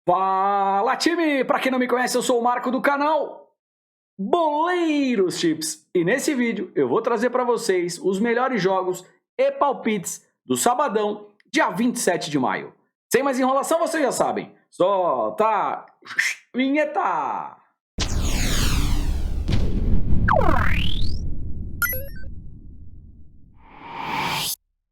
Fala, time! Para quem não me conhece, eu sou o Marco do canal Boleiros Chips. E nesse vídeo eu vou trazer para vocês os melhores jogos e palpites do sabadão, dia 27 de maio. Sem mais enrolação, vocês já sabem. Solta vinheta!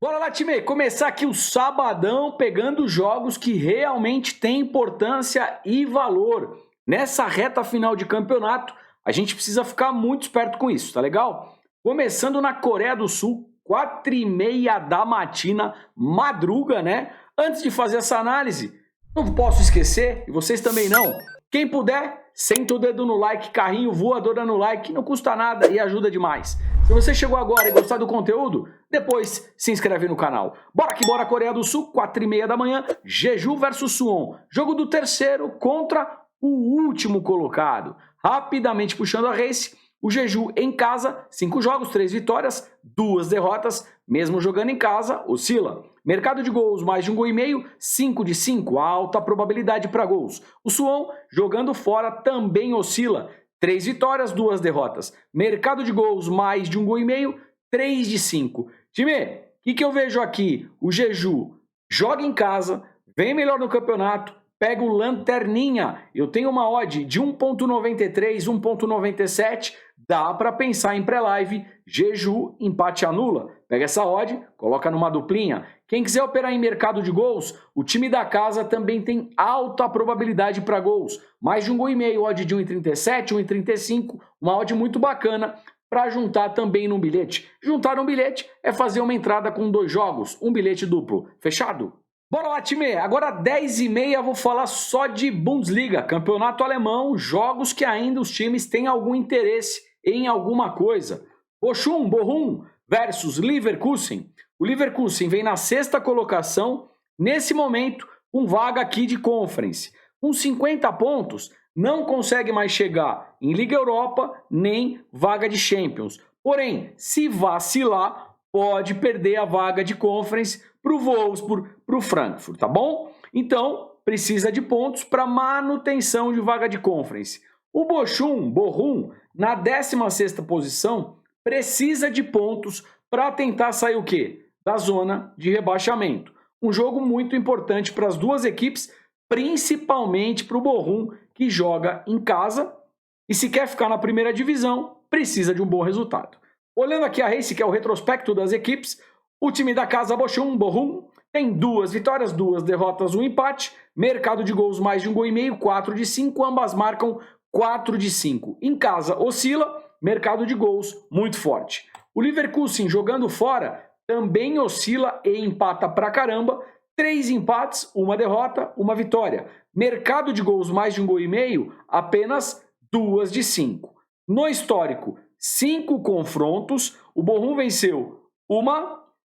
Bora lá, time! Começar aqui o sabadão pegando jogos que realmente têm importância e valor. Nessa reta final de campeonato, a gente precisa ficar muito esperto com isso, tá legal? Começando na Coreia do Sul, 4h30 da matina, madruga, né? Antes de fazer essa análise, não posso esquecer, e vocês também não, quem puder, senta o dedo no like, carrinho voadora no like, não custa nada e ajuda demais. Se você chegou agora e gostar do conteúdo, depois se inscreve no canal. Bora que bora, Coreia do Sul, 4h30 da manhã, Jeju versus Suwon. Jogo do terceiro contra o último colocado. Rapidamente puxando a race, o Jeju em casa, 5 jogos, 3 vitórias, 2 derrotas, mesmo jogando em casa, oscila. Mercado de gols, mais de 1,5 gol, 5 de 5, alta probabilidade para gols. O Suwon, jogando fora, também oscila. 3 vitórias, 2 derrotas. Mercado de gols, mais de 1,5 gol, 3 de 5. Time, o que eu vejo aqui? O Jeju joga em casa, vem melhor no campeonato, pega o lanterninha. Eu tenho uma odd de 1,93, 1,97. Dá para pensar em pré-live, Jeju, empate anula. Pega essa odd, coloca numa duplinha. Quem quiser operar em mercado de gols, o time da casa também tem alta probabilidade para gols. Mais de 1,5 gol, odd de 1,37, 1,35, uma odd muito bacana para juntar também num bilhete. Juntar um bilhete é fazer uma entrada com 2 jogos, um bilhete duplo. Fechado? Bora lá, time! Agora 10h30 vou falar só de Bundesliga, campeonato alemão, jogos que ainda os times têm algum interesse em alguma coisa. Bochum versus Leverkusen. O Leverkusen vem na 6ª colocação, nesse momento, com vaga aqui de Conference. Com 50 pontos, não consegue mais chegar em Liga Europa, nem vaga de Champions. Porém, se vacilar, pode perder a vaga de Conference para o Wolfsburg, para o Frankfurt, tá bom? Então, precisa de pontos para manutenção de vaga de Conference. O Bochum, na 16ª posição, precisa de pontos para tentar sair o quê? Da zona de rebaixamento. Um jogo muito importante para as duas equipes, principalmente para o Bochum, que joga em casa e se quer ficar na primeira divisão, precisa de um bom resultado. Olhando aqui a race, que é o retrospecto das equipes, o time da casa Bochum tem 2 vitórias, 2 derrotas, 1 empate, mercado de gols mais de 1,5 gol, 4 de 5, ambas marcam 4 de 5. Em casa oscila, mercado de gols muito forte. O Leverkusen jogando fora também oscila e empata pra caramba, 3 empates, 1 derrota, 1 vitória. Mercado de gols mais de 1,5 gol, apenas 2 de 5. No histórico, 5 confrontos, o Bochum venceu 1,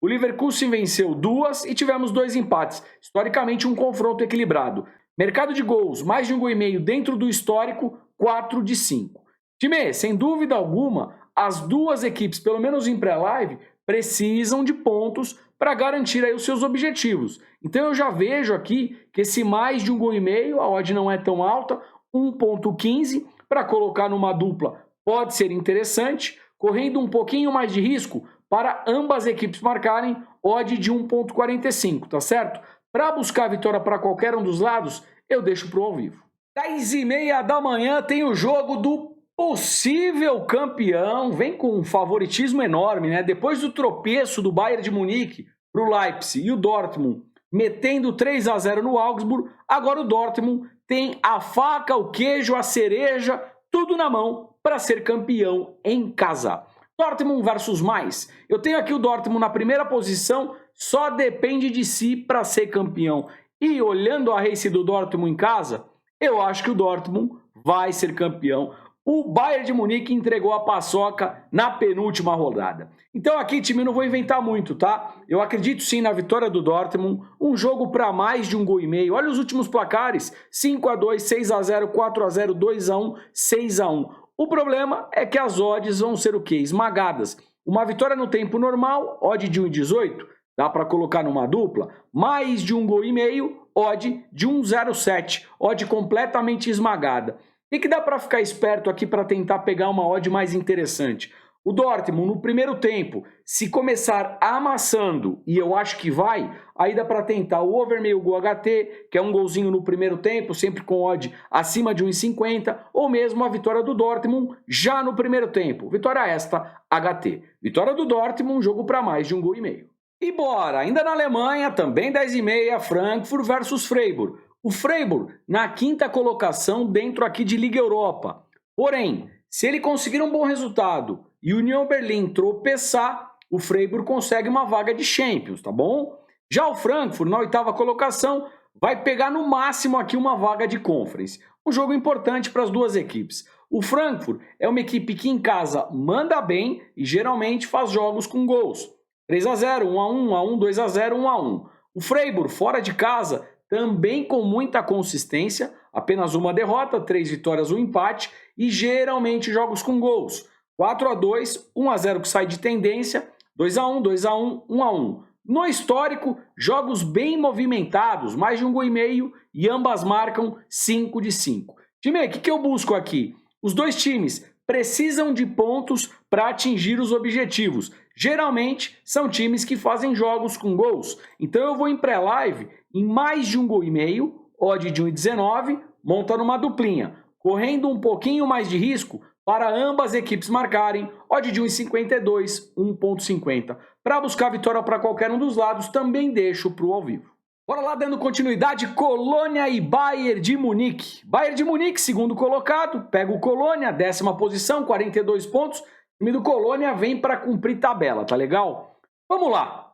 o Leverkusen venceu 2 e tivemos 2 empates. Historicamente, um confronto equilibrado. Mercado de gols, mais de 1,5 gol dentro do histórico, 4 de 5. Time, sem dúvida alguma, as duas equipes, pelo menos em pré-live, precisam de pontos para garantir aí os seus objetivos. Então eu já vejo aqui que esse mais de 1,5 gol, a odd não é tão alta, 1,15 para colocar numa dupla pode ser interessante, correndo um pouquinho mais de risco para ambas equipes marcarem, odd de 1,45, tá certo? Para buscar a vitória para qualquer um dos lados, eu deixo pro ao vivo. 10h30 da manhã tem o jogo do possível campeão, vem com um favoritismo enorme, né? Depois do tropeço do Bayern de Munique para o Leipzig e o Dortmund metendo 3-0 no Augsburg, agora o Dortmund tem a faca, o queijo, a cereja, tudo na mão para ser campeão em casa. Dortmund versus mais. Eu tenho aqui o Dortmund na primeira posição, só depende de si para ser campeão. E olhando a race do Dortmund em casa, eu acho que o Dortmund vai ser campeão. O Bayern de Munique entregou a paçoca na penúltima rodada. Então aqui, time, não vou inventar muito, tá? Eu acredito sim na vitória do Dortmund. Um jogo para mais de 1,5 gol. Olha os últimos placares. 5-2, 6-0, 4-0, 2-1, 6-1. O problema é que as odds vão ser o quê? Esmagadas. Uma vitória no tempo normal, odd de 1,18. Dá para colocar numa dupla. Mais de 1,5 gol, odd de 1,07, odd completamente esmagada. O que dá para ficar esperto aqui para tentar pegar uma odd mais interessante? O Dortmund, no primeiro tempo, se começar amassando, e eu acho que vai, aí dá para tentar o over meio gol HT, que é um golzinho no primeiro tempo, sempre com odd acima de 1,50, ou mesmo a vitória do Dortmund já no primeiro tempo. Vitória esta, HT. Vitória do Dortmund, jogo para mais de 1,5 gols. E bora, ainda na Alemanha, também 10h30, Frankfurt versus Freiburg. O Freiburg na quinta colocação dentro aqui de Liga Europa. Porém, se ele conseguir um bom resultado e o Union Berlin tropeçar, o Freiburg consegue uma vaga de Champions, tá bom? Já o Frankfurt, na oitava colocação, vai pegar no máximo aqui uma vaga de Conference. Um jogo importante para as duas equipes. O Frankfurt é uma equipe que em casa manda bem e geralmente faz jogos com gols. 3-0, 1-1, 1-1, 2-0, 1-1. O Freiburg, fora de casa, também com muita consistência, apenas uma derrota, 3 vitórias, 1 empate e geralmente jogos com gols. 4-2, 1-0 que sai de tendência, 2-1, 2-1, 1-1. No histórico, jogos bem movimentados, mais de 1,5 gols e ambas marcam 5 de 5. Time, o que eu busco aqui? Os dois times precisam de pontos para atingir os objetivos. Geralmente são times que fazem jogos com gols. Então eu vou em pré-live em mais de 1,5 gols, odd de 1,19, monta numa duplinha, correndo um pouquinho mais de risco para ambas equipes marcarem, odd de 1,52, 1,50. Para buscar vitória para qualquer um dos lados, também deixo para o ao vivo. Bora lá, dando continuidade, Colônia e Bayern de Munique. Bayern de Munique, segundo colocado, pega o Colônia, 10ª posição, 42 pontos. O time do Colônia vem para cumprir tabela, tá legal? Vamos lá.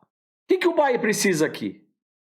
O que o Bayern precisa aqui?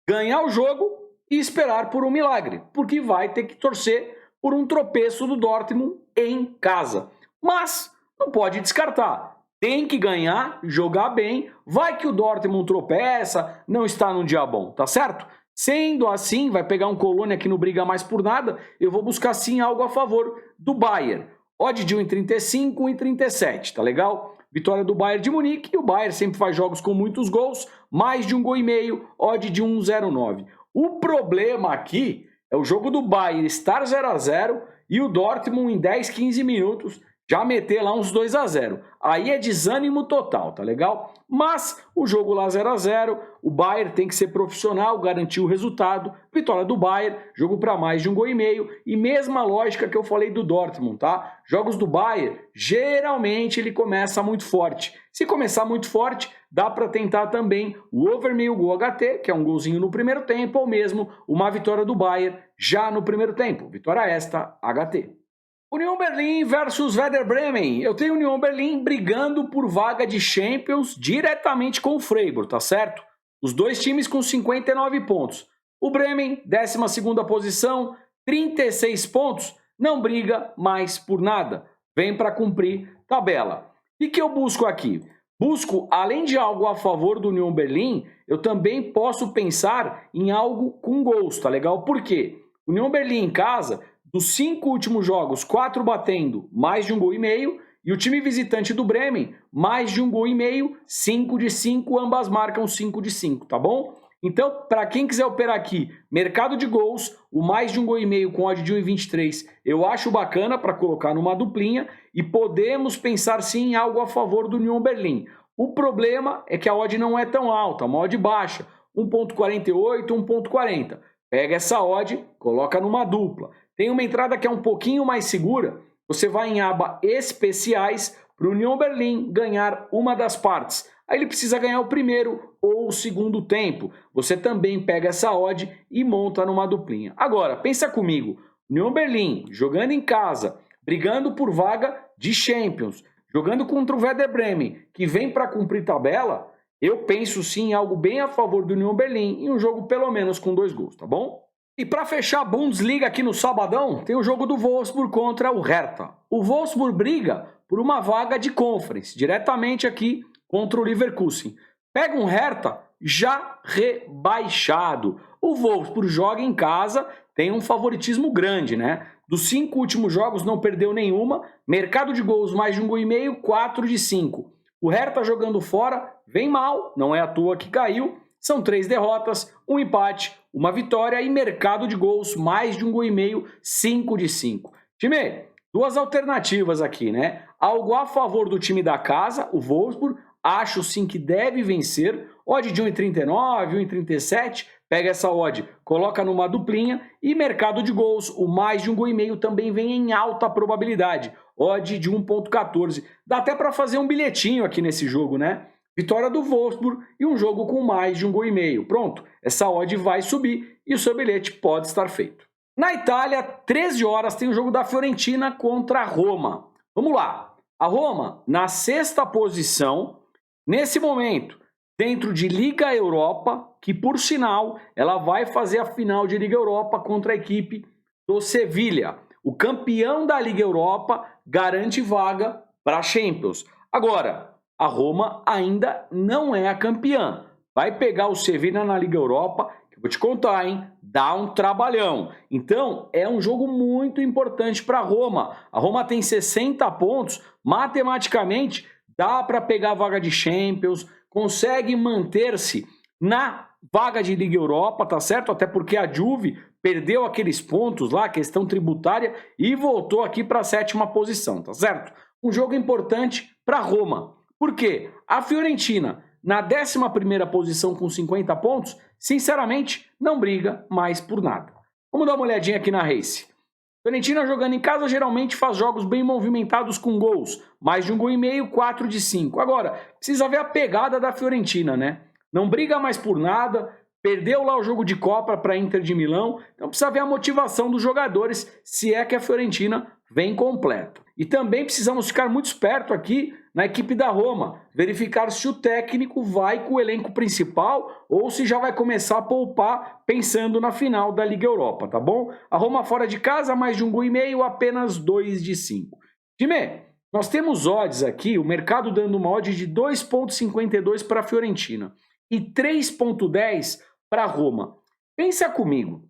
Ganhar o jogo e esperar por um milagre, porque vai ter que torcer por um tropeço do Dortmund em casa. Mas não pode descartar. Tem que ganhar, jogar bem, vai que o Dortmund tropeça, não está num dia bom, tá certo? Sendo assim, vai pegar um Colônia que não briga mais por nada, eu vou buscar sim algo a favor do Bayern. Odd de 1,35, 1,37, tá legal? Vitória do Bayern de Munique, e o Bayern sempre faz jogos com muitos gols, mais de 1,5 gols, odd de 1,09. O problema aqui é o jogo do Bayern estar 0-0 e o Dortmund em 10, 15 minutos já meter lá uns 2-0. Aí é desânimo total, tá legal? Mas o jogo lá 0-0, o Bayern tem que ser profissional, garantir o resultado. Vitória do Bayern, jogo para mais de 1,5 gols e mesma lógica que eu falei do Dortmund, tá? Jogos do Bayern, geralmente ele começa muito forte. Se começar muito forte, dá para tentar também o over meio gol HT, que é um golzinho no primeiro tempo, ou mesmo uma vitória do Bayern já no primeiro tempo. Vitória esta, HT. Union Berlin versus Werder Bremen. Eu tenho Union Berlin brigando por vaga de Champions diretamente com o Freiburg, tá certo? Os dois times com 59 pontos. O Bremen, 12ª posição, 36 pontos, não briga mais por nada. Vem para cumprir tabela. O que eu busco aqui? Busco, além de algo a favor do Union Berlin, eu também posso pensar em algo com gols, tá legal? Por quê? Union Berlin em casa, dos 5 últimos jogos, 4 batendo, mais de 1,5 gols, e o time visitante do Bremen, mais de 1,5 gols, 5 de 5, ambas marcam 5 de 5, tá bom? Então, para quem quiser operar aqui, mercado de gols, o mais de 1,5 gol com odd de 1,23, eu acho bacana para colocar numa duplinha e podemos pensar sim em algo a favor do Union Berlin. O problema é que a odd não é tão alta, uma odd baixa, 1,48, 1,40. Pega essa odd, coloca numa dupla. Tem uma entrada que é um pouquinho mais segura, você vai em aba especiais para o Union Berlin ganhar uma das partes. Aí ele precisa ganhar o primeiro ou o segundo tempo. Você também pega essa odd e monta numa duplinha. Agora, pensa comigo, Union Berlin jogando em casa, brigando por vaga de Champions, jogando contra o Werder Bremen, que vem para cumprir tabela, eu penso sim em algo bem a favor do Union Berlin, em um jogo pelo menos com 2 gols, tá bom? E para fechar a Bundesliga aqui no sabadão, tem o jogo do Wolfsburg contra o Hertha. O Wolfsburg briga por uma vaga de Conference, diretamente aqui contra o Leverkusen. Pega um Hertha já rebaixado. O Wolfsburg joga em casa, tem um favoritismo grande, né? Dos 5 últimos jogos não perdeu nenhuma, mercado de gols mais de 1,5 gol, 4 de 5. O Hertha jogando fora, vem mal, não é à toa que caiu. São 3 derrotas, um empate, uma vitória e mercado de gols, mais de 1,5 gol, 5 de 5. Time, duas alternativas aqui, né? Algo a favor do time da casa, o Wolfsburg, acho sim que deve vencer, odd de 1,39, 1,37, pega essa odd, coloca numa duplinha e mercado de gols, o mais de 1,5 gol também vem em alta probabilidade, odd de 1,14. Dá até para fazer um bilhetinho aqui nesse jogo, né? Vitória do Wolfsburg e um jogo com mais de 1,5 gol. Pronto, essa odd vai subir e o seu bilhete pode estar feito. Na Itália, 13 horas, tem o jogo da Fiorentina contra a Roma. Vamos lá. A Roma, na 6ª posição, nesse momento, dentro de Liga Europa, que por sinal, ela vai fazer a final de Liga Europa contra a equipe do Sevilha. O campeão da Liga Europa garante vaga para a Champions. Agora, a Roma ainda não é a campeã. Vai pegar o Sevilha na Liga Europa, que eu vou te contar, hein? Dá um trabalhão. Então, é um jogo muito importante para a Roma. A Roma tem 60 pontos, matematicamente dá para pegar a vaga de Champions, consegue manter-se na vaga de Liga Europa, tá certo? Até porque a Juve perdeu aqueles pontos lá, questão tributária, e voltou aqui para a 7ª posição, tá certo? Um jogo importante para a Roma. Por quê? A Fiorentina, na 11ª posição com 50 pontos, sinceramente, não briga mais por nada. Vamos dar uma olhadinha aqui na Race. Fiorentina jogando em casa geralmente faz jogos bem movimentados com gols, mais de 1,5 gol, 4 de 5. Agora, precisa ver a pegada da Fiorentina, né? Não briga mais por nada, perdeu lá o jogo de Copa para a Inter de Milão, então precisa ver a motivação dos jogadores, se é que a Fiorentina vem completa. E também precisamos ficar muito esperto aqui na equipe da Roma, verificar se o técnico vai com o elenco principal ou se já vai começar a poupar pensando na final da Liga Europa, tá bom? A Roma fora de casa, mais de 1,5 gol, apenas 2 de 5. Time, nós temos odds aqui, o mercado dando uma odd de 2,52 para a Fiorentina e 3,10 para a Roma. Pensa comigo,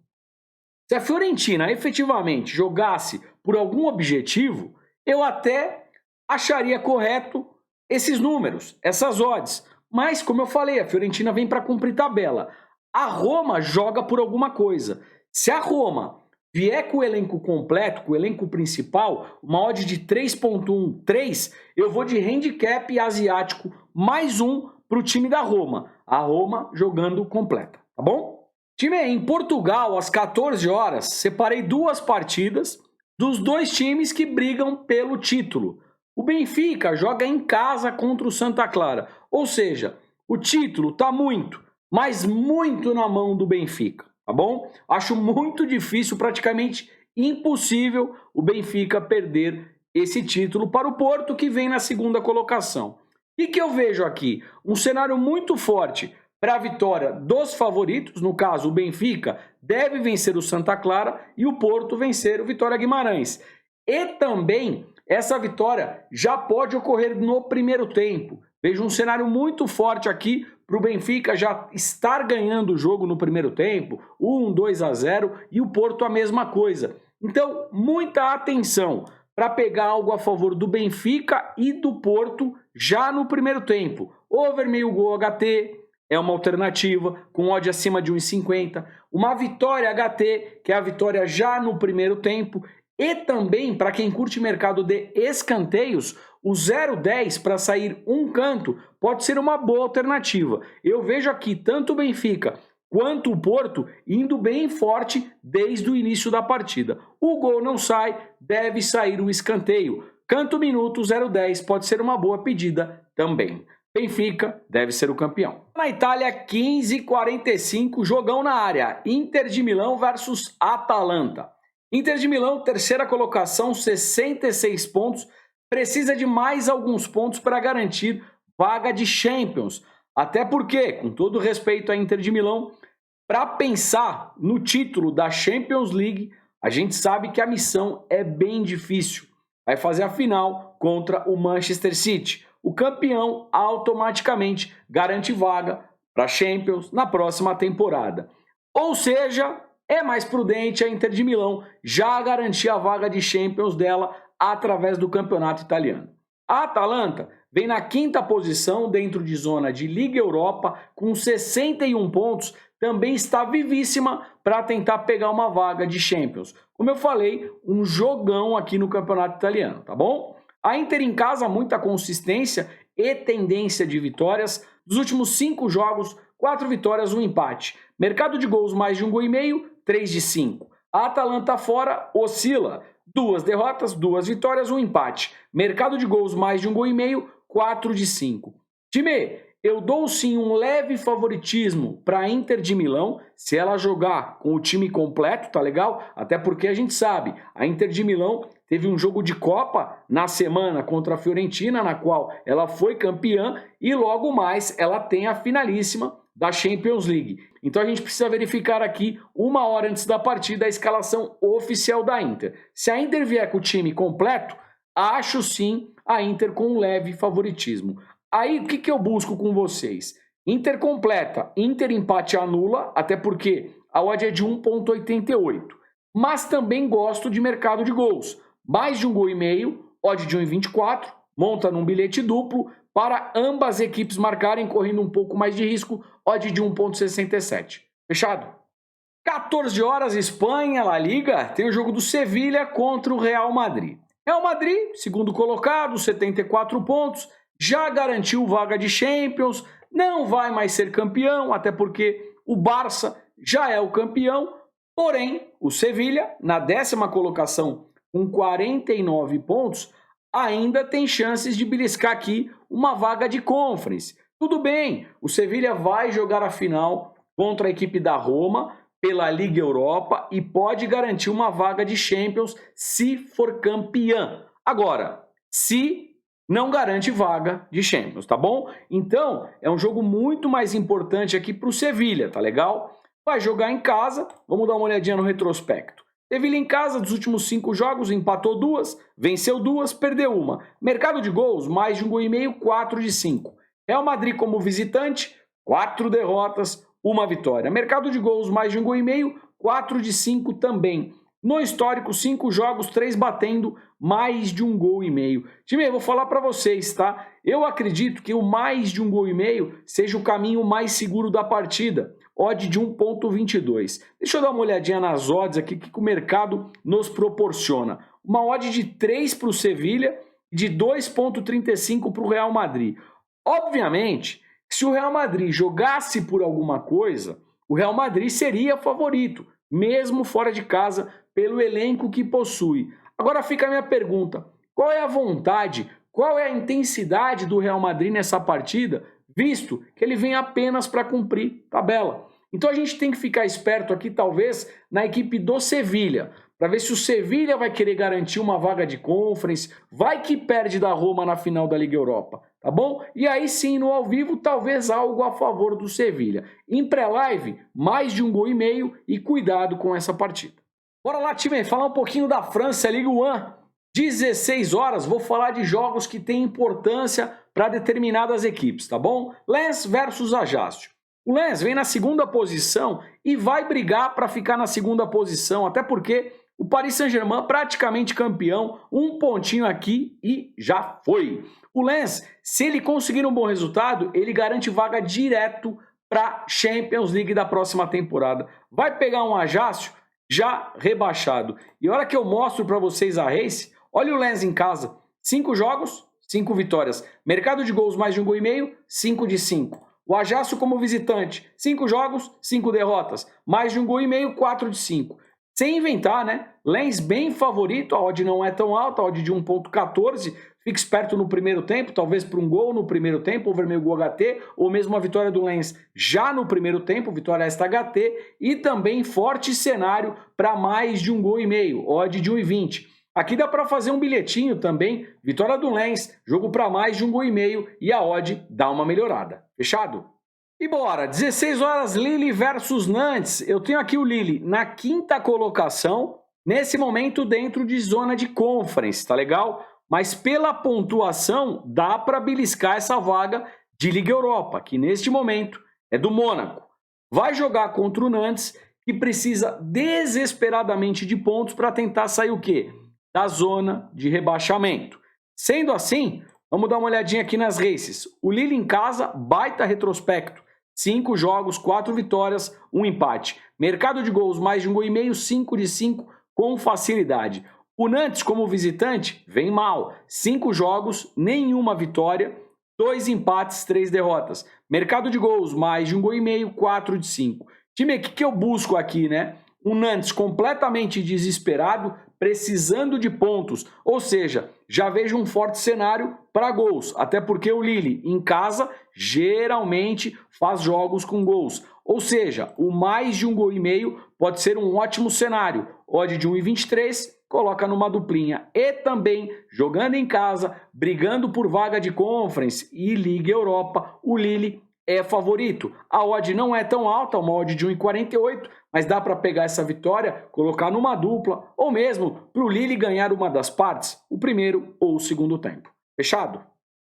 se a Fiorentina efetivamente jogasse por algum objetivo, eu até acharia correto esses números, essas odds. Mas, como eu falei, a Fiorentina vem para cumprir tabela. A Roma joga por alguma coisa. Se a Roma vier com o elenco completo, com o elenco principal, uma odd de 3,13, eu vou de handicap asiático mais um para o time da Roma. A Roma jogando completa, tá bom? Time, em Portugal, às 14 horas, separei duas partidas dos dois times que brigam pelo título. O Benfica joga em casa contra o Santa Clara, ou seja, o título está muito, mas muito na mão do Benfica, tá bom? Acho muito difícil, praticamente impossível, o Benfica perder esse título para o Porto, que vem na 2ª colocação. E que eu vejo aqui? Um cenário muito forte para a vitória dos favoritos, no caso o Benfica deve vencer o Santa Clara e o Porto vencer o Vitória Guimarães. E também essa vitória já pode ocorrer no primeiro tempo. Vejo um cenário muito forte aqui para o Benfica já estar ganhando o jogo no primeiro tempo, 2-0, e o Porto a mesma coisa. Então, muita atenção para pegar algo a favor do Benfica e do Porto já no primeiro tempo. Over meio gol HT é uma alternativa, com odd acima de 1,50. Uma vitória HT, que é a vitória já no primeiro tempo. E também, para quem curte mercado de escanteios, o 0,10 para sair um canto pode ser uma boa alternativa. Eu vejo aqui tanto o Benfica quanto o Porto indo bem forte desde o início da partida. O gol não sai, deve sair o escanteio. Canto minuto 0,10 pode ser uma boa pedida também. Benfica deve ser o campeão. Na Itália, 15h45, jogão na área. Inter de Milão versus Atalanta. Inter de Milão, 3ª colocação, 66 pontos. Precisa de mais alguns pontos para garantir vaga de Champions. Até porque, com todo respeito à Inter de Milão, para pensar no título da Champions League, a gente sabe que a missão é bem difícil. Vai fazer a final contra o Manchester City. O campeão automaticamente garante vaga para a Champions na próxima temporada. Ou seja, é mais prudente a Inter de Milão já garantir a vaga de Champions dela através do campeonato italiano. A Atalanta vem na quinta posição dentro de zona de Liga Europa com 61 pontos, também está vivíssima para tentar pegar uma vaga de Champions. Como eu falei, um jogão aqui no campeonato italiano, tá bom? A Inter em casa, muita consistência e tendência de vitórias. Dos últimos 5 jogos, 4 vitórias, 1 empate. Mercado de gols mais de 1,5 gol, 3 de 5. A Atalanta fora oscila. 2 derrotas, 2 vitórias, 1 empate. Mercado de gols mais de 1,5 gol, 4 de 5. Time, eu dou sim um leve favoritismo para a Inter de Milão, se ela jogar com o time completo, tá legal? Até porque a gente sabe, a Inter de Milão teve um jogo de Copa na semana contra a Fiorentina, na qual ela foi campeã, e logo mais ela tem a finalíssima da Champions League. Então a gente precisa verificar aqui, 1 hora antes da partida, a escalação oficial da Inter. Se a Inter vier com o time completo, acho sim a Inter com um leve favoritismo. Aí o que eu busco com vocês? Inter completa, Inter empate anula, até porque a odd é de 1,88. Mas também gosto de mercado de gols. Mais de 1,5 gol, odd de 1,24, monta num bilhete duplo para ambas equipes marcarem, correndo um pouco mais de risco, odd de 1,67. Fechado? 14 horas, Espanha, La Liga, tem o jogo do Sevilha contra o Real Madrid. Real Madrid, segundo colocado, 74 pontos, já garantiu vaga de Champions, não vai mais ser campeão, até porque o Barça já é o campeão, porém, o Sevilha, na 10ª colocação, com 49 pontos, ainda tem chances de beliscar aqui uma vaga de Conference. Tudo bem, o Sevilha vai jogar a final contra a equipe da Roma pela Liga Europa e pode garantir uma vaga de Champions se for campeã. Agora, se não garante vaga de Champions, tá bom? Então, é um jogo muito mais importante aqui para o Sevilha, tá legal? Vai jogar em casa, vamos dar uma olhadinha no retrospecto. Sevilha em casa, dos últimos 5 jogos, empatou 2, venceu 2, perdeu 1. Mercado de gols, mais de 1,5 gol, 4 de 5. Real Madrid como visitante, 4 derrotas, 1 vitória. Mercado de gols, mais de 1,5 gol, 4 de 5 também. No histórico, 5 jogos, 3 batendo, mais de 1,5 gol. Time, eu vou falar para vocês, tá? Eu acredito que o mais de 1,5 gol seja o caminho mais seguro da partida. Odd de 1,22. Deixa eu dar uma olhadinha nas odds aqui que o mercado nos proporciona. Uma odd de 3 para o Sevilha e de 2,35 para o Real Madrid. Obviamente, se o Real Madrid jogasse por alguma coisa, o Real Madrid seria favorito, mesmo fora de casa, pelo elenco que possui. Agora fica a minha pergunta, qual é a vontade, qual é a intensidade do Real Madrid nessa partida, visto que ele vem apenas para cumprir tabela? Então a gente tem que ficar esperto aqui, talvez, na equipe do Sevilha, para ver se o Sevilha vai querer garantir uma vaga de Conference, vai que perde da Roma na final da Liga Europa, tá bom? E aí sim, no ao vivo, talvez algo a favor do Sevilha. Em pré-live, mais de 1,5 gol e cuidado com essa partida. Bora lá, time, falar um pouquinho da França, Ligue 1. 16 horas, vou falar de jogos que têm importância para determinadas equipes, tá bom? Lens versus Ajaccio. O Lens vem na 2ª posição e vai brigar para ficar na 2ª posição, até porque o Paris Saint-Germain praticamente campeão, 1 pontinho aqui e já foi. O Lens, se ele conseguir um bom resultado, ele garante vaga direto para Champions League da próxima temporada. Vai pegar um Ajaccio já rebaixado. E a hora que eu mostro para vocês a race, olha o Lens em casa. 5 jogos, 5 vitórias. Mercado de gols mais de 1,5 gol, 5 de 5. O Ajaccio como visitante, 5 jogos, 5 derrotas. Mais de 1,5 gol, 4 de 5. Sem inventar, né? Lens bem favorito, a odd não é tão alta, a odd de 1,14. Fique esperto no primeiro tempo, talvez por um gol no primeiro tempo, over meio gol HT, ou mesmo a vitória do Lens já no primeiro tempo, vitória extra HT, e também forte cenário para mais de 1,5 gol, odd de 1,20. Aqui dá para fazer um bilhetinho também, vitória do Lens, jogo para mais de 1,5 gol e a odd dá uma melhorada. Fechado? E bora, 16 horas, Lille versus Nantes. Eu tenho aqui o Lille na 5ª colocação, nesse momento dentro de zona de Conference, tá legal? Mas pela pontuação, dá para beliscar essa vaga de Liga Europa, que neste momento é do Mônaco. Vai jogar contra o Nantes, que precisa desesperadamente de pontos para tentar sair o quê? Da zona de rebaixamento. Sendo assim, Vamos dar uma olhadinha aqui nas races. O Lille em casa, baita retrospecto. 5 jogos, 4 vitórias, 1 empate. Mercado de gols, mais de 1,5 gol, 5 de 5 com facilidade. O Nantes, como visitante, vem mal. 5 jogos, nenhuma vitória, 2 empates, 3 derrotas. Mercado de gols, mais de 1,5 gol, 4 de 5. Time, o que eu busco aqui, né? Um Nantes completamente desesperado, precisando de pontos. Ou seja, já vejo um forte cenário para gols. Até porque o Lille, em casa, geralmente faz jogos com gols. Ou seja, o mais de 1,5 gol pode ser um ótimo cenário. Odd de 1,23, coloca numa duplinha. E também, jogando em casa, brigando por vaga de Conference e Liga Europa, o Lille é favorito. A odd não é tão alta, uma odd de 1,48, mas dá para pegar essa vitória, colocar numa dupla, ou mesmo para o Lille ganhar uma das partes, o primeiro ou o segundo tempo. Fechado?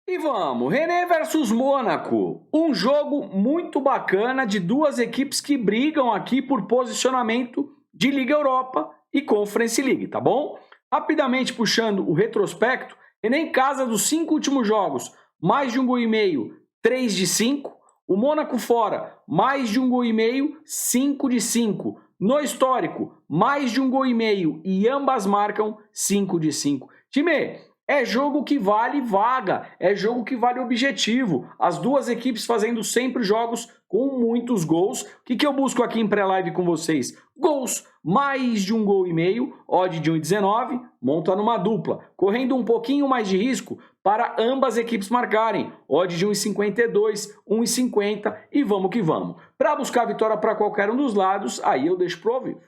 E vamos, Rennes versus Mônaco. Um jogo muito bacana de duas equipes que brigam aqui por posicionamento de Liga Europa e Conference League, tá bom? Rapidamente puxando o retrospecto, Rennes em casa dos 5 últimos jogos, mais de 1,5 gol, 3 de 5. O Mônaco fora, mais de 1,5 gol, 5 de 5. No histórico, mais de 1,5 gol e ambas marcam 5 de 5. Time, é jogo que vale vaga, é jogo que vale objetivo. As duas equipes fazendo sempre jogos com muitos gols. O que eu busco aqui em pré-live com vocês? Gols, mais de 1,5 gol, odd de 1,19, monta numa dupla. Correndo um pouquinho mais de risco para ambas equipes marcarem. Odd de 1,52, 1,50 e vamos que vamos. Para buscar vitória para qualquer um dos lados, aí eu deixo pro ao vivo.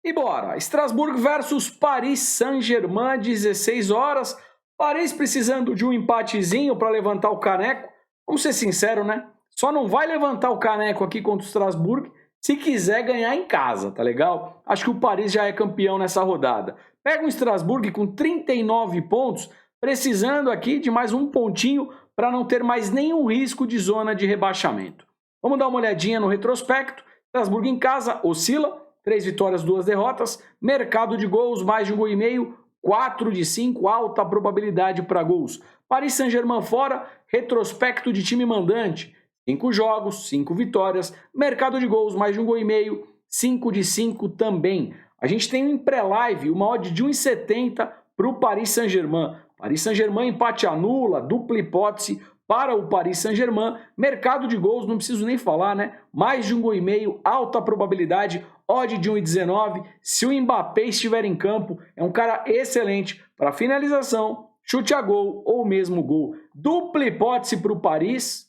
E bora! Strasbourg versus Paris Saint-Germain, 16 horas. Paris precisando de um empatezinho para levantar o caneco. Vamos ser sinceros, né? Só não vai levantar o caneco aqui contra o Strasbourg se quiser ganhar em casa, tá legal? Acho que o Paris já é campeão nessa rodada. Pega o Strasbourg com 39 pontos, precisando aqui de mais um pontinho para não ter mais nenhum risco de zona de rebaixamento. Vamos dar uma olhadinha no retrospecto. Strasbourg em casa oscila, 3 vitórias, 2 derrotas. Mercado de gols, mais de 1,5 gol, 4 de 5, alta probabilidade para gols. Paris Saint-Germain fora, retrospecto de time mandante. 5 jogos, 5 vitórias, mercado de gols, mais de 1,5 gol, 5 de 5 também. A gente tem em pré-live uma odd de 1,70 para o Paris Saint-Germain. Paris Saint-Germain empate anula, dupla hipótese para o Paris Saint-Germain. Mercado de gols, não preciso nem falar, né? Mais de 1,5 gol, alta probabilidade, odd de 1,19. Se o Mbappé estiver em campo, é um cara excelente para finalização, chute a gol ou mesmo gol. Dupla hipótese para o Paris.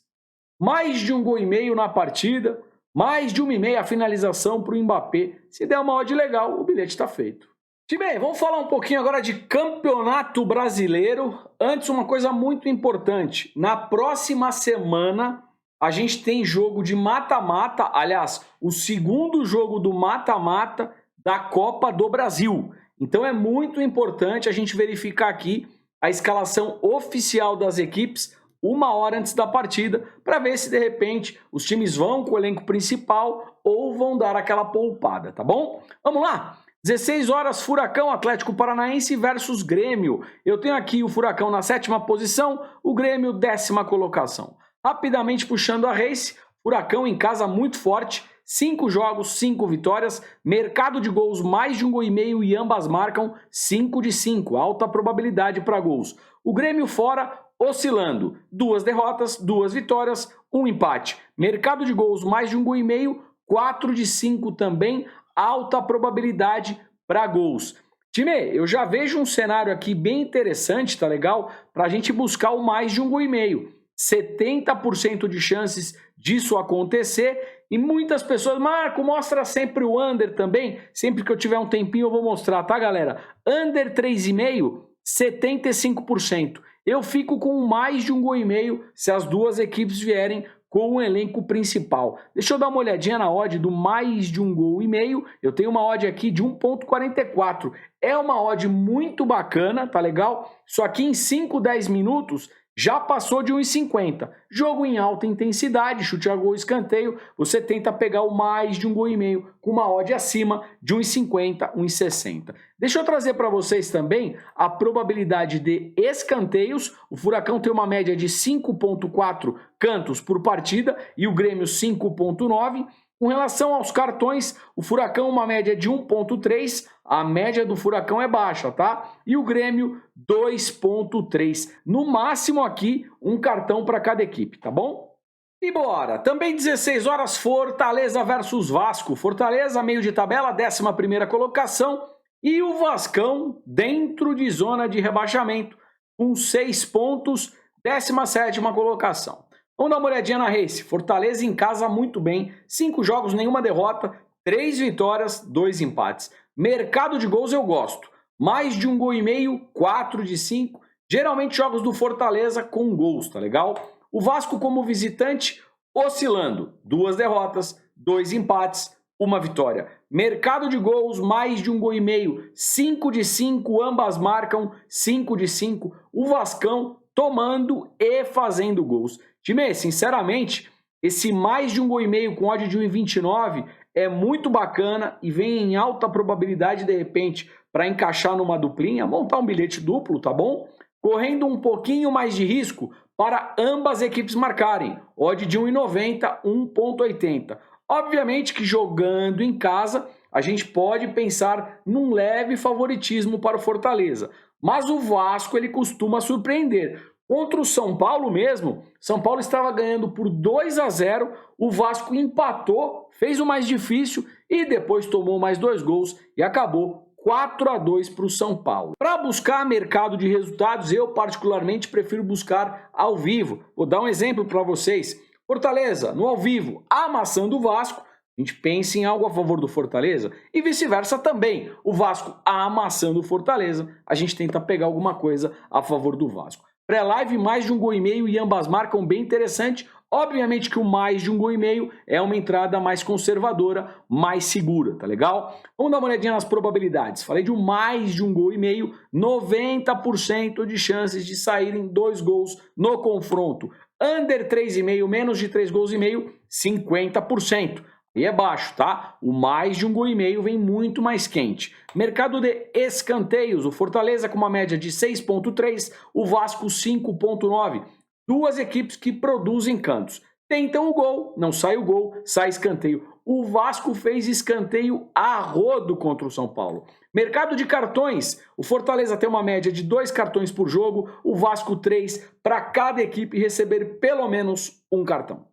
Mais de 1,5 gol na partida, mais de 1,5 a finalização para o Mbappé. Se der uma odd legal, o bilhete está feito. Time, vamos falar um pouquinho agora de Campeonato Brasileiro. Antes, uma coisa muito importante. Na próxima semana, a gente tem jogo de mata-mata. Aliás, o segundo jogo do mata-mata da Copa do Brasil. Então é muito importante a gente verificar aqui a escalação oficial das equipes 1 hora antes da partida, para ver se de repente os times vão com o elenco principal ou vão dar aquela poupada, tá bom? Vamos lá? 16 horas, Furacão Atlético Paranaense versus Grêmio. Eu tenho aqui o Furacão na 7ª posição, o Grêmio 10ª colocação. Rapidamente puxando a race, Furacão em casa muito forte, 5 jogos, 5 vitórias, mercado de gols mais de 1,5 gol e ambas marcam 5 de 5, alta probabilidade para gols. O Grêmio fora, oscilando, 2 derrotas, 2 vitórias, 1 empate. Mercado de gols mais de 1,5 gol, 4 de 5 também, alta probabilidade para gols. Time, eu já vejo um cenário aqui bem interessante, tá legal? Para a gente buscar o mais de 1,5 gol. 70% de chances disso acontecer e muitas pessoas, Marco, mostra sempre o under também. Sempre que eu tiver um tempinho eu vou mostrar, tá, galera? Under 3,5, 75%. Eu fico com mais de 1,5 gol se as duas equipes vierem com o elenco principal. Deixa eu dar uma olhadinha na odd do mais de 1,5 gol. Eu tenho uma odd aqui de 1,44. É uma odd muito bacana, tá legal? Só que em 5, 10 minutos já passou de 1,50. Jogo em alta intensidade, chute a gol, escanteio, você tenta pegar o mais de 1,5 gol com uma odd acima de 1,50, 1,60. Deixa eu trazer para vocês também a probabilidade de escanteios. O Furacão tem uma média de 5,4 cantos por partida e o Grêmio 5,9. Com relação aos cartões, o Furacão uma média de 1,3, a média do Furacão é baixa, tá? E o Grêmio 2,3. No máximo aqui, um cartão para cada equipe, tá bom? E bora! Também 16 horas, Fortaleza versus Vasco. Fortaleza, meio de tabela, 11ª colocação. E o Vascão dentro de zona de rebaixamento, com 6 pontos, 17ª colocação. Vamos dar uma olhadinha na Race. Fortaleza em casa muito bem. 5 jogos, nenhuma derrota. 3 vitórias, 2 empates. Mercado de gols eu gosto. Mais de 1,5 gol, 4 de 5. Geralmente jogos do Fortaleza com gols, tá legal? O Vasco como visitante oscilando. 2 derrotas, 2 empates, 1 vitória. Mercado de gols, mais de 1,5 gol. 5 de 5, ambas marcam 5 de 5. O Vascão tomando e fazendo gols. Time, sinceramente, esse mais de 1,5 gol com odd de 1,29 é muito bacana e vem em alta probabilidade, de repente, para encaixar numa duplinha, montar um bilhete duplo, tá bom? Correndo um pouquinho mais de risco para ambas equipes marcarem. Odd de 1,90, 1,80. Obviamente que jogando em casa, a gente pode pensar num leve favoritismo para o Fortaleza. Mas o Vasco, ele costuma surpreender. Contra o São Paulo mesmo, São Paulo estava ganhando por 2-0, o Vasco empatou, fez o mais difícil e depois tomou mais 2 gols e acabou 4-2 para o São Paulo. Para buscar mercado de resultados, eu particularmente prefiro buscar ao vivo. Vou dar um exemplo para vocês. Fortaleza, no ao vivo, amassando o Vasco, a gente pensa em algo a favor do Fortaleza e vice-versa também. O Vasco amassando o Fortaleza, a gente tenta pegar alguma coisa a favor do Vasco. Pré-live, mais de 1,5 gol e ambas marcam, bem interessante. Obviamente que o mais de 1,5 gol é uma entrada mais conservadora, mais segura, tá legal? Vamos dar uma olhadinha nas probabilidades. Falei de mais de 1,5 gol, 90% de chances de saírem 2 gols no confronto. Under 3,5, menos de 3 gols e meio, 50%. E é baixo, tá? O mais de 1,5 gol vem muito mais quente. Mercado de escanteios, o Fortaleza com uma média de 6,3, o Vasco 5,9. Duas equipes que produzem cantos. Tentam o gol, não sai o gol, sai escanteio. O Vasco fez escanteio a rodo contra o São Paulo. Mercado de cartões, o Fortaleza tem uma média de 2 cartões por jogo, o Vasco 3, para cada equipe receber pelo menos um cartão.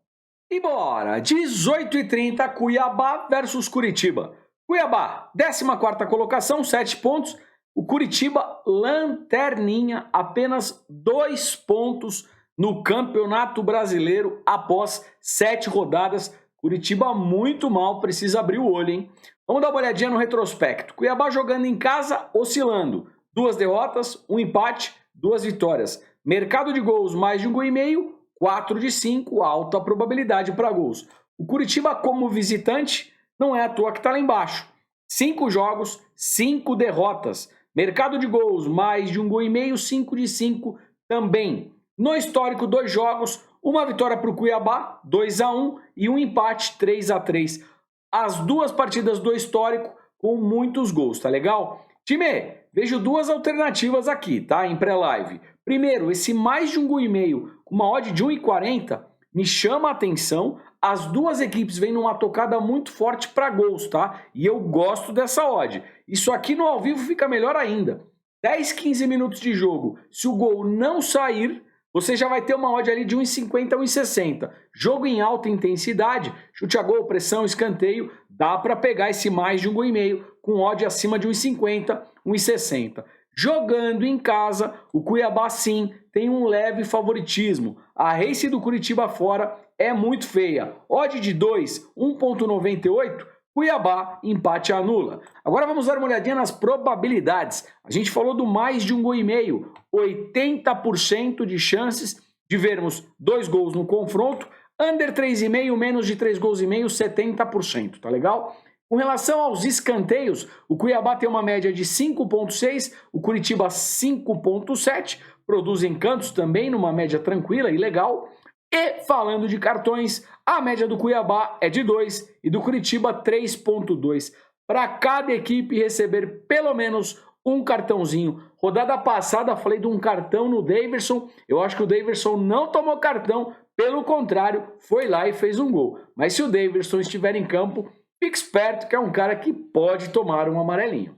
E bora! 18h30, Cuiabá versus Curitiba. Cuiabá, 14ª colocação, 7 pontos. O Curitiba, lanterninha, apenas 2 pontos no Campeonato Brasileiro após 7 rodadas. Curitiba muito mal, precisa abrir o olho, hein? Vamos dar uma olhadinha no retrospecto. Cuiabá jogando em casa, oscilando. 2 derrotas, 1 empate, 2 vitórias. Mercado de gols, mais de 1,5 gol. 4 de 5, alta probabilidade para gols. O Curitiba, como visitante, não é à toa que está lá embaixo. 5 jogos, 5 derrotas. Mercado de gols, mais de 1,5 gol, 5 de 5 também. No histórico, 2 jogos, 1 vitória para o Cuiabá, 2-1 e 1 empate, 3-3. As 2 partidas do histórico com muitos gols, tá legal? Time, vejo 2 alternativas aqui, tá? Em pré-live. Primeiro, esse mais de 1,5 gol com uma odd de 1,40 me chama a atenção. As 2 equipes vêm numa tocada muito forte para gols, tá? E eu gosto dessa odd. Isso aqui no ao vivo fica melhor ainda. 10, 15 minutos de jogo. Se o gol não sair, você já vai ter uma odd ali de 1,50 a 1,60. Jogo em alta intensidade, chute a gol, pressão, escanteio, dá para pegar esse mais de 1,5 gol com odd acima de 1,50, 1,60. Jogando em casa, o Cuiabá sim tem um leve favoritismo. A race do Curitiba fora é muito feia. Odd de 2, 1,98, Cuiabá, empate anula. Agora vamos dar uma olhadinha nas probabilidades. A gente falou do mais de 1,5 gol, 80% de chances de vermos 2 gols no confronto. Under 3,5, menos de 3 gols e meio, 70%, tá legal? Com relação aos escanteios, o Cuiabá tem uma média de 5,6, o Curitiba 5,7. produzem cantos também numa média tranquila e legal. E falando de cartões, a média do Cuiabá é de 2 e do Curitiba 3,2. Para cada equipe receber pelo menos um cartãozinho. Rodada passada falei de um cartão no Daverson. Eu acho que o Daverson não tomou cartão, pelo contrário, foi lá e fez um gol. Mas se o Daverson estiver em campo, fique esperto que é um cara que pode tomar um amarelinho.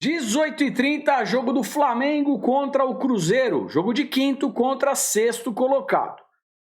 18h30, jogo do Flamengo contra o Cruzeiro. Jogo de quinto contra sexto colocado.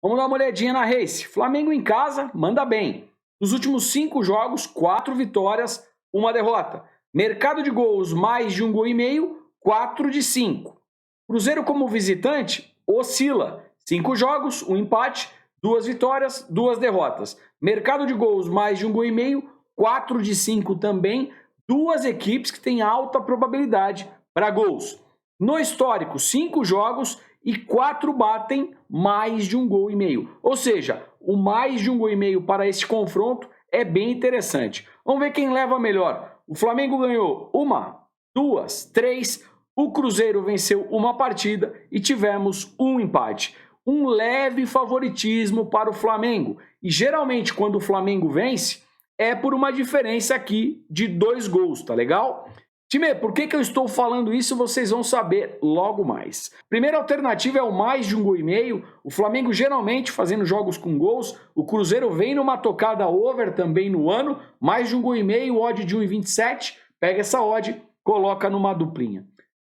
Vamos dar uma olhadinha na Race. Flamengo em casa, manda bem. Nos últimos 5 jogos, 4 vitórias, 1 derrota. Mercado de gols, mais de 1,5 gols, 4 de 5. Cruzeiro como visitante, oscila. 5 jogos, 1 empate, 2 vitórias, 2 derrotas. Mercado de gols, mais de 1,5 gols, 4 de 5 também. 2 equipes que têm alta probabilidade para gols. No histórico, 5 jogos e 4 batem mais de 1,5 gols. Ou seja, o mais de 1,5 gols para este confronto é bem interessante. Vamos ver quem leva melhor. O Flamengo ganhou 1, 2, 3. O Cruzeiro venceu 1 partida e tivemos um empate. Um leve favoritismo para o Flamengo. E geralmente quando o Flamengo vence, é por uma diferença aqui de 2 gols, tá legal? Time, por que eu estou falando isso? Vocês vão saber logo mais. Primeira alternativa é o mais de 1,5 gols. O Flamengo geralmente fazendo jogos com gols. O Cruzeiro vem numa tocada over também no ano. Mais de 1,5 gols, odd de 1,27. Pega essa odd, coloca numa duplinha.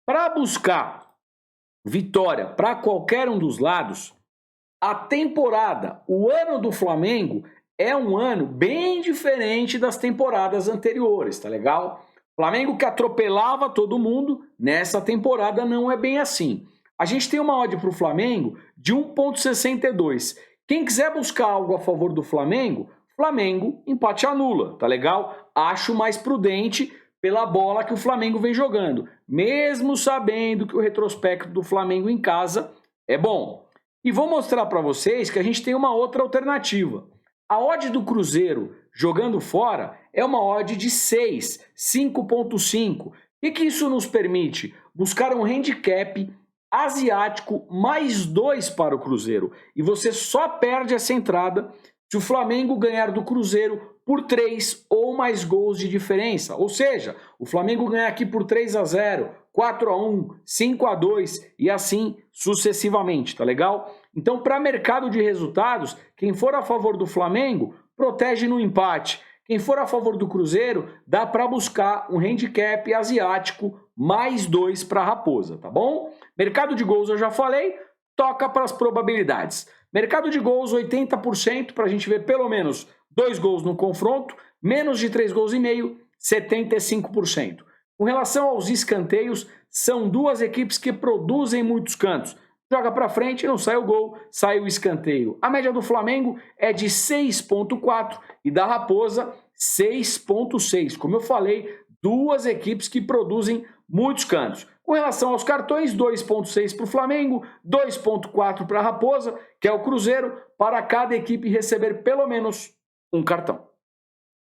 Para buscar vitória para qualquer um dos lados, a temporada, o ano do Flamengo é um ano bem diferente das temporadas anteriores, tá legal? Flamengo que atropelava todo mundo, nessa temporada não é bem assim. A gente tem uma odd para o Flamengo de 1,62. Quem quiser buscar algo a favor do Flamengo, Flamengo empate anula, tá legal? Acho mais prudente pela bola que o Flamengo vem jogando, mesmo sabendo que o retrospecto do Flamengo em casa é bom. E vou mostrar para vocês que a gente tem uma outra alternativa. A odd do Cruzeiro jogando fora é uma odd de 6, 5,5. E que isso nos permite buscar um handicap asiático mais 2 para o Cruzeiro. E você só perde essa entrada se o Flamengo ganhar do Cruzeiro por 3 ou mais gols de diferença. Ou seja, o Flamengo ganhar aqui por 3-0, 4-1, 5-2 e assim sucessivamente, tá legal? Então, para mercado de resultados, quem for a favor do Flamengo, protege no empate. Quem for a favor do Cruzeiro, dá para buscar um handicap asiático mais 2 para a Raposa, tá bom? Mercado de gols eu já falei, toca para as probabilidades. Mercado de gols 80% para a gente ver pelo menos 2 gols no confronto, menos de 3,5 gols, 75%. Com relação aos escanteios, são 2 equipes que produzem muitos cantos. Joga para frente, não sai o gol, sai o escanteio. A média do Flamengo é de 6,4 e da Raposa 6,6. Como eu falei, 2 equipes que produzem muitos cantos. Com relação aos cartões, 2,6 para o Flamengo, 2,4 para a Raposa, que é o Cruzeiro, para cada equipe receber pelo menos um cartão.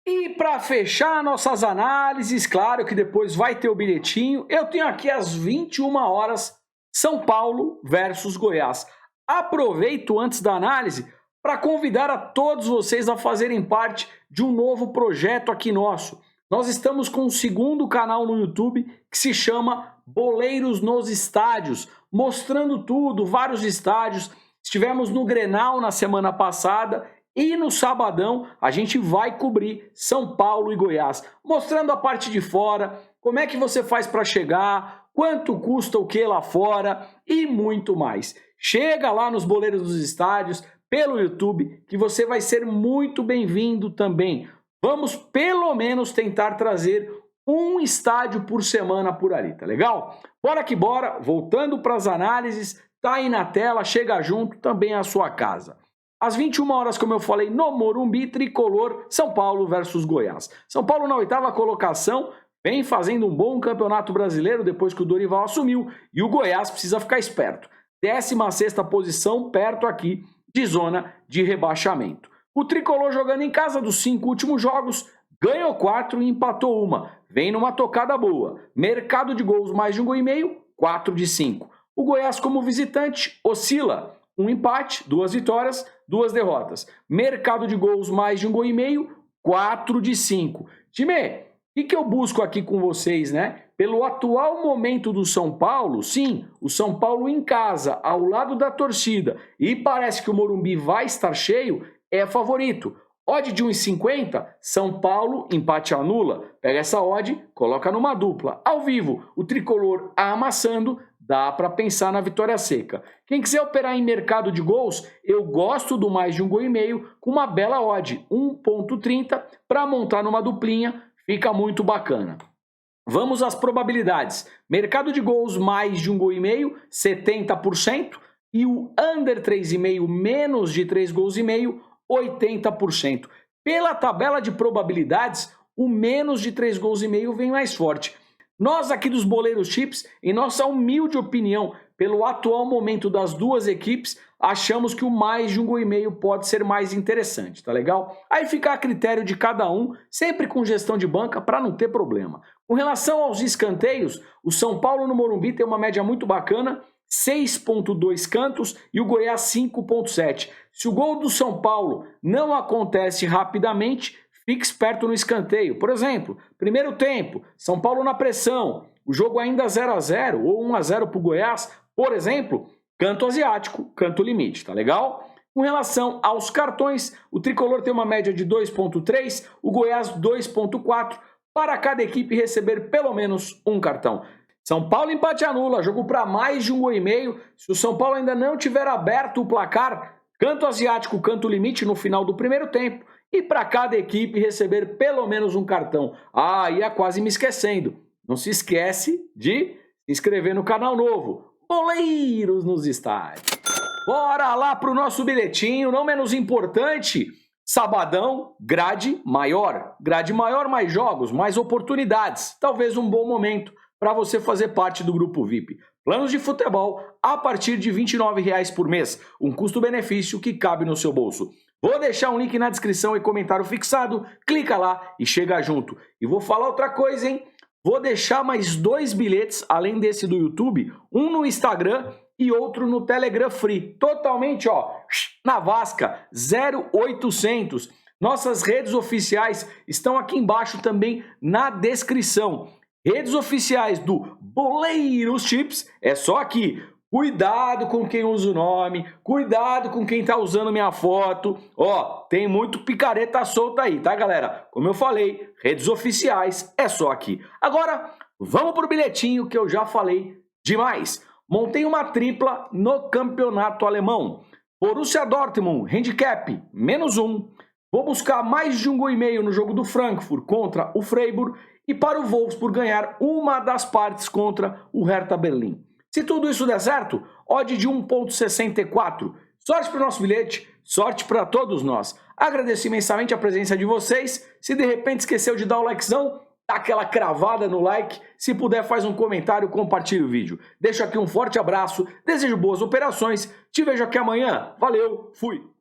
E para fechar nossas análises, claro que depois vai ter o bilhetinho, eu tenho aqui às 21 horas São Paulo versus Goiás. Aproveito antes da análise para convidar a todos vocês a fazerem parte de um novo projeto aqui nosso. Nós estamos com um segundo canal no YouTube que se chama Boleiros nos Estádios, mostrando tudo, vários estádios. Estivemos no Grenal na semana passada e no sabadão a gente vai cobrir São Paulo e Goiás, mostrando a parte de fora, como é que você faz para chegar, quanto custa o que lá fora e muito mais. Chega lá nos Boleiros dos Estádios, pelo YouTube, que você vai ser muito bem-vindo também. Vamos pelo menos tentar trazer um estádio por semana por ali, tá legal? Bora que bora, voltando para as análises, tá aí na tela, chega junto, também à sua casa. Às 21 horas, como eu falei, no Morumbi, tricolor, São Paulo versus Goiás. São Paulo na 8ª colocação, vem fazendo um bom campeonato brasileiro depois que o Dorival assumiu. E o Goiás precisa ficar esperto. 16ª posição, perto aqui de zona de rebaixamento. O tricolor jogando em casa dos 5 últimos jogos, ganhou 4 e empatou 1. Vem numa tocada boa. Mercado de gols mais de 1,5 gols, 4 de 5. O Goiás, como visitante, oscila. Um empate, 2 vitórias, 2 derrotas. Mercado de gols mais de 1,5 gol, 4 de 5. Time, o que eu busco aqui com vocês, né? Pelo atual momento do São Paulo, sim, o São Paulo em casa, ao lado da torcida, e parece que o Morumbi vai estar cheio, é favorito. Odd de 1,50, São Paulo, empate anula. Pega essa odd, coloca numa dupla. Ao vivo, o tricolor amassando, dá para pensar na vitória seca. Quem quiser operar em mercado de gols, eu gosto do mais de 1,5 gol com uma bela odd, 1,30 para montar numa duplinha, fica muito bacana. Vamos às probabilidades. Mercado de gols mais de 1,5 gol, 70%. E o under 3,5 menos de 3 gols e meio, 80%. Pela tabela de probabilidades, o menos de 3 gols e meio vem mais forte. Nós aqui dos Boleiros Chips, em nossa humilde opinião, pelo atual momento das duas equipes, achamos que o mais de 1,5 gol pode ser mais interessante, tá legal? Aí fica a critério de cada um, sempre com gestão de banca para não ter problema. Com relação aos escanteios, o São Paulo no Morumbi tem uma média muito bacana, 6,2 cantos e o Goiás 5,7. Se o gol do São Paulo não acontece rapidamente, fique esperto no escanteio. Por exemplo, primeiro tempo, São Paulo na pressão, o jogo ainda 0-0 ou 1-0 para o Goiás, por exemplo, canto asiático, canto limite, tá legal? Com relação aos cartões, o tricolor tem uma média de 2,3, o Goiás 2,4, para cada equipe receber pelo menos um cartão. São Paulo empate anula, jogo para mais de 1,5 gol. Se o São Paulo ainda não tiver aberto o placar, canto asiático, canto limite no final do primeiro tempo e para cada equipe receber pelo menos um cartão. Ah, ia quase me esquecendo. Não se esquece de se inscrever no canal novo, Boleiros nos Estádios. Bora lá para o nosso bilhetinho, não menos importante. Sabadão, grade maior. Grade maior, mais jogos, mais oportunidades. Talvez um bom momento para você fazer parte do grupo VIP. Planos de futebol a partir de R$ 29,00 por mês. Um custo-benefício que cabe no seu bolso. Vou deixar um link na descrição e comentário fixado. Clica lá e chega junto. E vou falar outra coisa, hein? Vou deixar mais 2 bilhetes, além desse do YouTube. Um no Instagram e outro no Telegram Free. Totalmente, ó, na Vasca, 0800. Nossas redes oficiais estão aqui embaixo também na descrição. Redes oficiais do Boleiros Chips é só aqui. Cuidado com quem usa o nome, cuidado com quem tá usando minha foto. Ó, tem muito picareta solta aí, tá, galera? Como eu falei, redes oficiais é só aqui. Agora, vamos pro bilhetinho que eu já falei demais. Montei uma tripla no campeonato alemão. Borussia Dortmund, handicap, -1. Vou buscar mais de 1,5 gol no jogo do Frankfurt contra o Freiburg e para o Wolfsburg ganhar uma das partes contra o Hertha Berlim. Se tudo isso der certo, odd de 1,64. Sorte para o nosso bilhete, sorte para todos nós. Agradeço imensamente a presença de vocês. Se de repente esqueceu de dar o likezão, dá aquela cravada no like. Se puder, faz um comentário, compartilha o vídeo. Deixo aqui um forte abraço, desejo boas operações. Te vejo aqui amanhã. Valeu, fui!